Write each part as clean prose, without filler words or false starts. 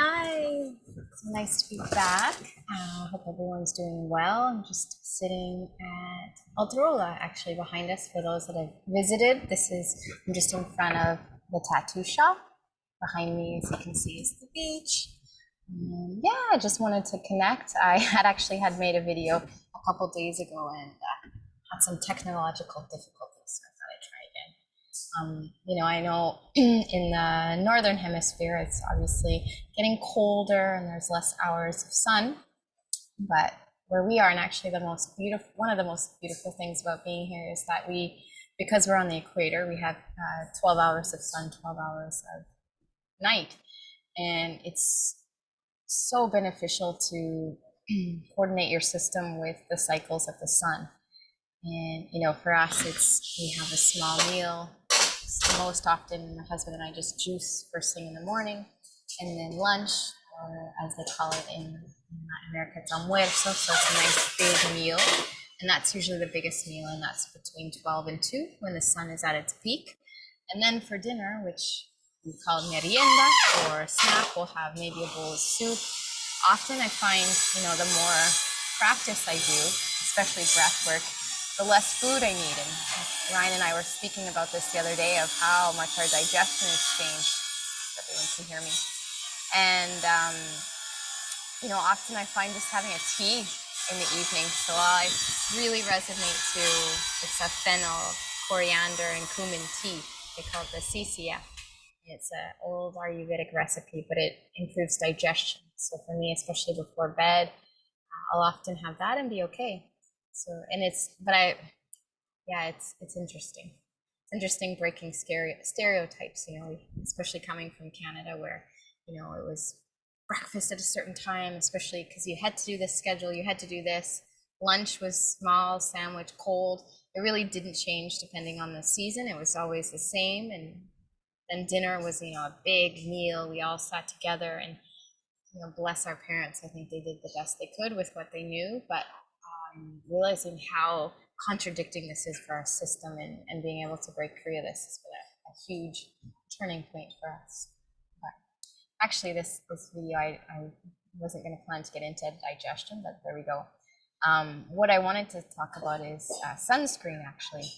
Hi, it's nice to be back. Hope everyone's doing well. I'm just sitting at Altarola, actually behind us. For those that have visited, I'm just in front of the tattoo shop. Behind me, as you can see, is the beach. And yeah, I just wanted to connect. I had made a video a couple days ago and had some technological difficulties, so I thought I'd try again. I know in the northern hemisphere, it's obviously getting colder and there's less hours of sun, but where we are, and actually one of the most beautiful things about being here is that because we're on the equator, we have 12 hours of sun, 12 hours of night, and it's so beneficial to coordinate your system with the cycles of the sun. And for us, we have a small meal. Most often, my husband and I just juice first thing in the morning, and then lunch, or as they call it in Latin America, it's almuerzo, so it's a nice big meal. And that's usually the biggest meal, and that's between 12 and 2 when the sun is at its peak. And then for dinner, which we call merienda or snack, we'll have maybe a bowl of soup. Often I find, the more practice I do, especially breath work, the less food I need. And Ryan and I were speaking about this the other day of how much our digestion has changed. Everyone can hear me. And, often I find just having a tea in the evening. So I really resonate to, it's a fennel, coriander, and cumin tea. They call it the CCF. It's an old Ayurvedic recipe, but it improves digestion. So for me, especially before bed, I'll often have that and be okay. So, and it's interesting. It's interesting breaking stereotypes, especially coming from Canada where, it was breakfast at a certain time, especially because you had to do this schedule, you had to do this. Lunch was small, sandwich, cold. It really didn't change depending on the season. It was always the same. And then dinner was, a big meal. We all sat together and, bless our parents. I think they did the best they could with what they knew, but realizing how contradicting this is for our system and being able to break free of this has been a huge turning point for us. But actually, this video, I wasn't going to plan to get into digestion, but there we go. What I wanted to talk about is sunscreen, actually.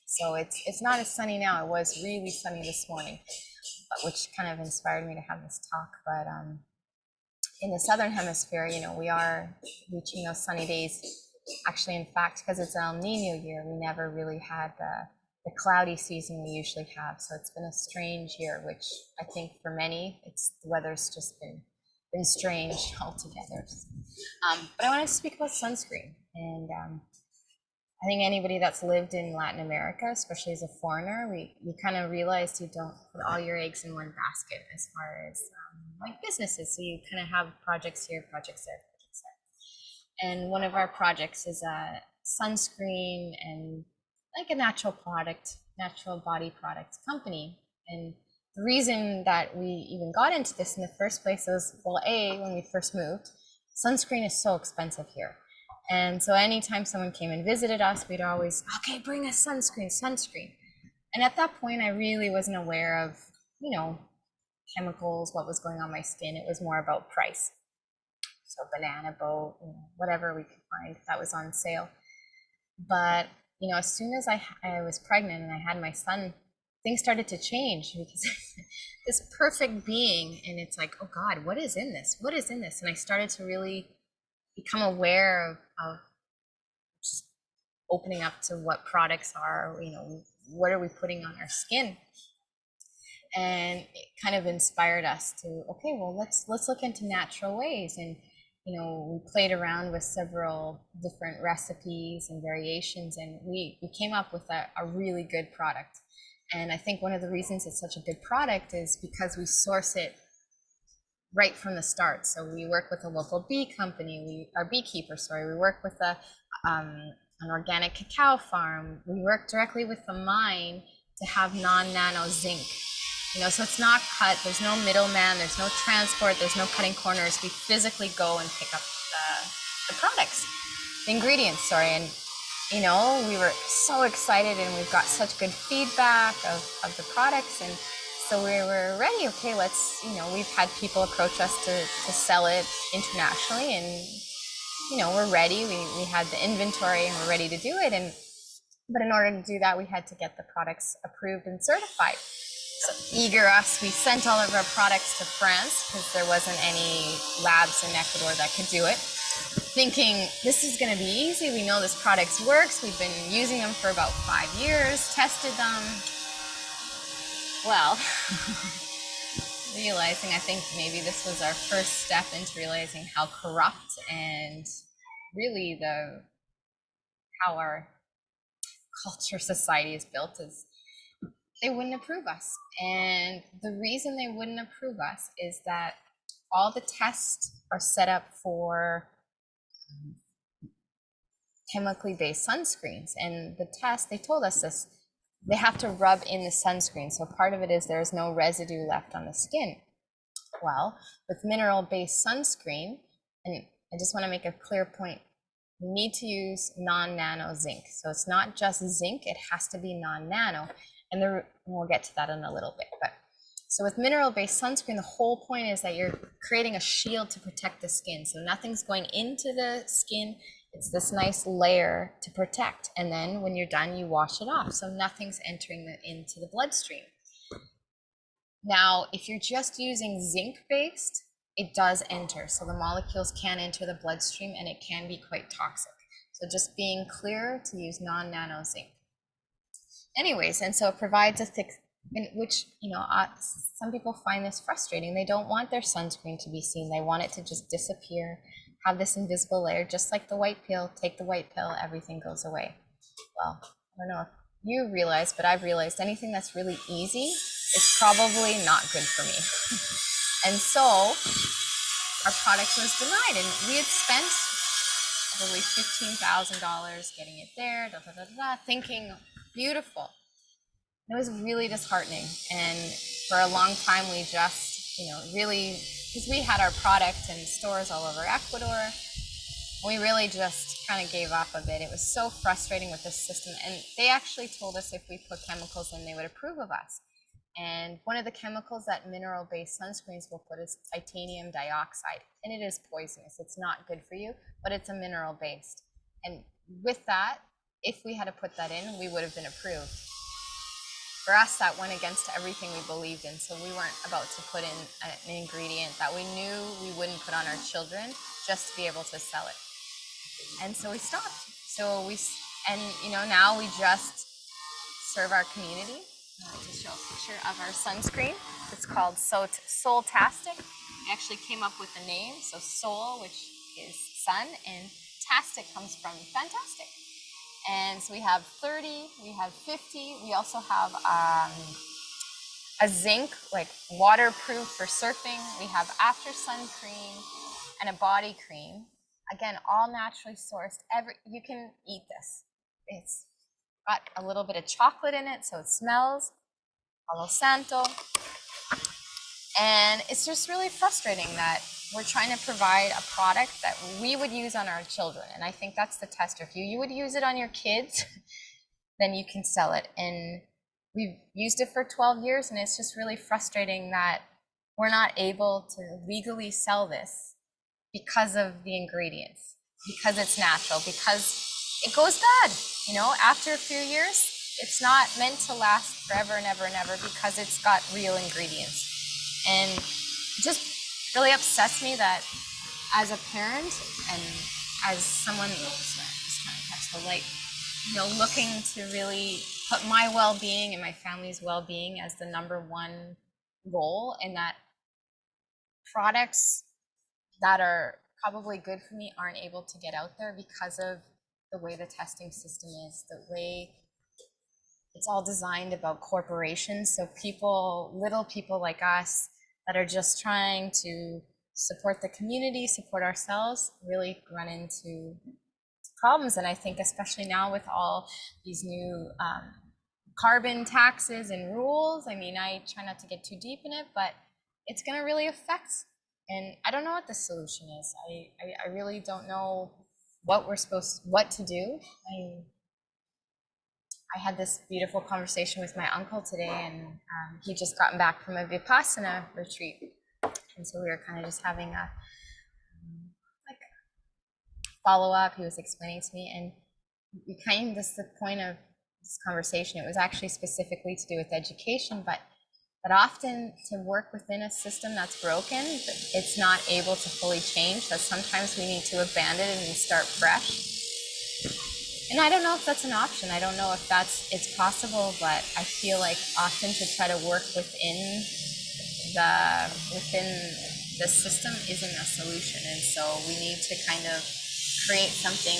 So it's not as sunny now. It was really sunny this morning, which kind of inspired me to have this talk. But in the southern hemisphere, we are reaching those sunny days. Actually, in fact, because it's an El Nino year, we never really had the cloudy season we usually have. So it's been a strange year, which I think for many, the weather's just been strange altogether. But I wanted to speak about sunscreen. And I think anybody that's lived in Latin America, especially as a foreigner, you kind of realize you don't put all your eggs in one basket as far as like businesses. So you kind of have projects here, projects there, projects there. And one of our projects is a sunscreen and like a natural body product company. And the reason that we even got into this in the first place is, well, when we first moved, sunscreen is so expensive here. And so anytime someone came and visited us, we'd always, okay, bring us sunscreen. And at that point, I really wasn't aware of, chemicals, what was going on my skin. It was more about price. So banana boat, whatever we could find that was on sale. But, as soon as I was pregnant and I had my son, things started to change because this perfect being, and it's like, oh God, what is in this? What is in this? And I started to really become aware of just opening up to what products are, what are we putting on our skin? And it kind of inspired us to, okay, well, let's look into natural ways. And, we played around with several different recipes and variations, and we came up with a really good product. And I think one of the reasons it's such a good product is because we source it right from the start. So we work with a local bee company, our beekeeper, we work with an organic cacao farm. We work directly with the mine to have Non Nano Zinc. So it's not cut, there's no middleman, there's no transport, there's no cutting corners. We physically go and pick up the ingredients, and we were so excited, and we've got such good feedback of the products. And So we were ready. Okay, let's, we've had people approach us to sell it internationally, and, we're ready. We had the inventory and we're ready to do it. But in order to do that, we had to get the products approved and certified. So eager us, we sent all of our products to France because there wasn't any labs in Ecuador that could do it, thinking this is going to be easy. We know this product works. We've been using them for about 5 years, tested them. Well, realizing, I think maybe this was our first step into realizing how corrupt and really how our culture society is built is they wouldn't approve us. And the reason they wouldn't approve us is that all the tests are set up for chemically based sunscreens. And the test, they told us this, they have to rub in the sunscreen. So part of it is there's no residue left on the skin. Well, with mineral based sunscreen, and I just want to make a clear point, we need to use non nano zinc. So it's not just zinc, it has to be non nano. And we'll get to that in a little bit. But so with mineral based sunscreen, the whole point is that you're creating a shield to protect the skin. So nothing's going into the skin. It's this nice layer to protect. And then when you're done, you wash it off. So nothing's entering into the bloodstream. Now, if you're just using zinc based, it does enter. So the molecules can enter the bloodstream and it can be quite toxic. So just being clear to use non nano zinc. Anyways, and so it provides a thick, which, some people find this frustrating. They don't want their sunscreen to be seen. They want it to just disappear, have this invisible layer, just like the white pill. Take the white pill, everything goes away. Well, I don't know if you realize, but I've realized anything that's really easy is probably not good for me. And so our product was denied, and we had spent probably $15,000 getting it there, thinking beautiful. It was really disheartening. And for a long time, we just, really, because we had our product in stores all over Ecuador, we really just kind of gave up a bit. It was so frustrating with this system. And they actually told us if we put chemicals in, they would approve of us. And one of the chemicals that mineral-based sunscreens will put is titanium dioxide. And it is poisonous. It's not good for you, but it's a mineral-based. And with that, if we had to put that in, we would have been approved. For us, that went against everything we believed in. So we weren't about to put in an ingredient that we knew we wouldn't put on our children just to be able to sell it. And so we stopped. Now we just serve our community. To show a picture of our sunscreen. It's called Soul-tastic. I actually came up with the name. So soul, which is sun, and tastic comes from fantastic. And so we have 30, we have 50. We also have a zinc, like waterproof for surfing. We have after sun cream and a body cream. Again, all naturally sourced. You can eat this. It's got a little bit of chocolate in it, so it smells Palo Santo. And it's just really frustrating that we're trying to provide a product that we would use on our children. And I think that's the tester. If you would use it on your kids, then you can sell it. And we've used it for 12 years, and it's just really frustrating that we're not able to legally sell this because of the ingredients, because it's natural, because it goes bad. After a few years, it's not meant to last forever and ever and ever because it's got real ingredients. And it just really upsets me that as a parent and as someone, just trying to catch the light, looking to really put my well-being and my family's well-being as the number one goal, and that products that are probably good for me aren't able to get out there because of the way the testing system is, the way it's all designed about corporations. So little people like us that are just trying to support the community, support ourselves, really run into problems. And I think especially now with all these new carbon taxes and rules, I try not to get too deep in it, but it's going to really affect. And I don't know what the solution is. I really don't know what to do. I had this beautiful conversation with my uncle today, and he just gotten back from a Vipassana retreat. And so we were kind of just having a like follow up. He was explaining to me, and we kind of, this the point of this conversation. It was actually specifically to do with education, but often to work within a system that's broken, it's not able to fully change. That sometimes we need to abandon it and start fresh. And I don't know if that's an option. I don't know if it's possible, but I feel like often to try to work within the system isn't a solution. And so we need to kind of create something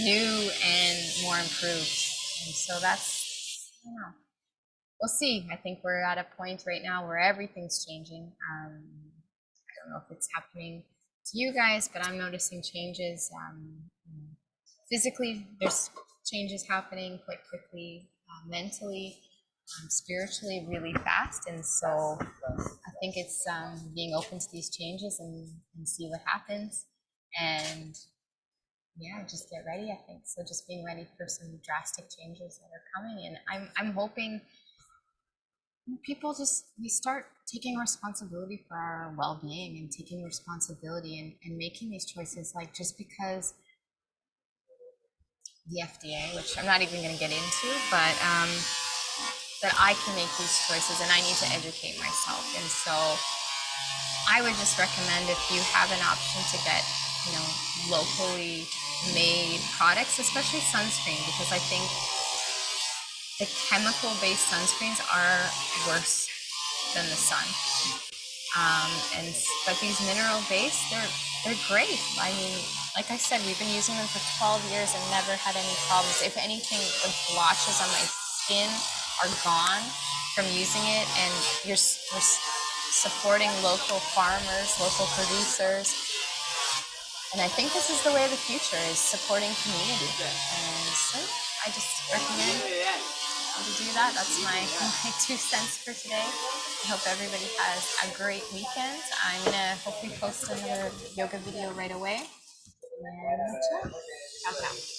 new and more improved. And so that's, I don't know. We'll see. I think we're at a point right now where everything's changing. I don't know if it's happening to you guys, but I'm noticing changes. Physically, there's changes happening quite quickly, mentally, spiritually, really fast. And so I think it's being open to these changes and see what happens. And yeah, just get ready, I think. So just being ready for some drastic changes that are coming. And I'm hoping people we start taking responsibility for our well-being and taking responsibility and making these choices, like just because the FDA, which I'm not even going to get into, but that I can make these choices and I need to educate myself. And so I would just recommend, if you have an option, to get, locally made products, especially sunscreen, because I think the chemical-based sunscreens are worse than the sun. But these mineral-based, they're great. I mean, like I said, we've been using them for 12 years and never had any problems. If anything, the blotches on my skin are gone from using it, and we're supporting local farmers, local producers. And I think this is the way of the future, is supporting community. And so I just recommend to do that. That's my 2 cents for today. I hope everybody has a great weekend. I'm gonna hopefully post another yoga video right away. And ciao, ciao.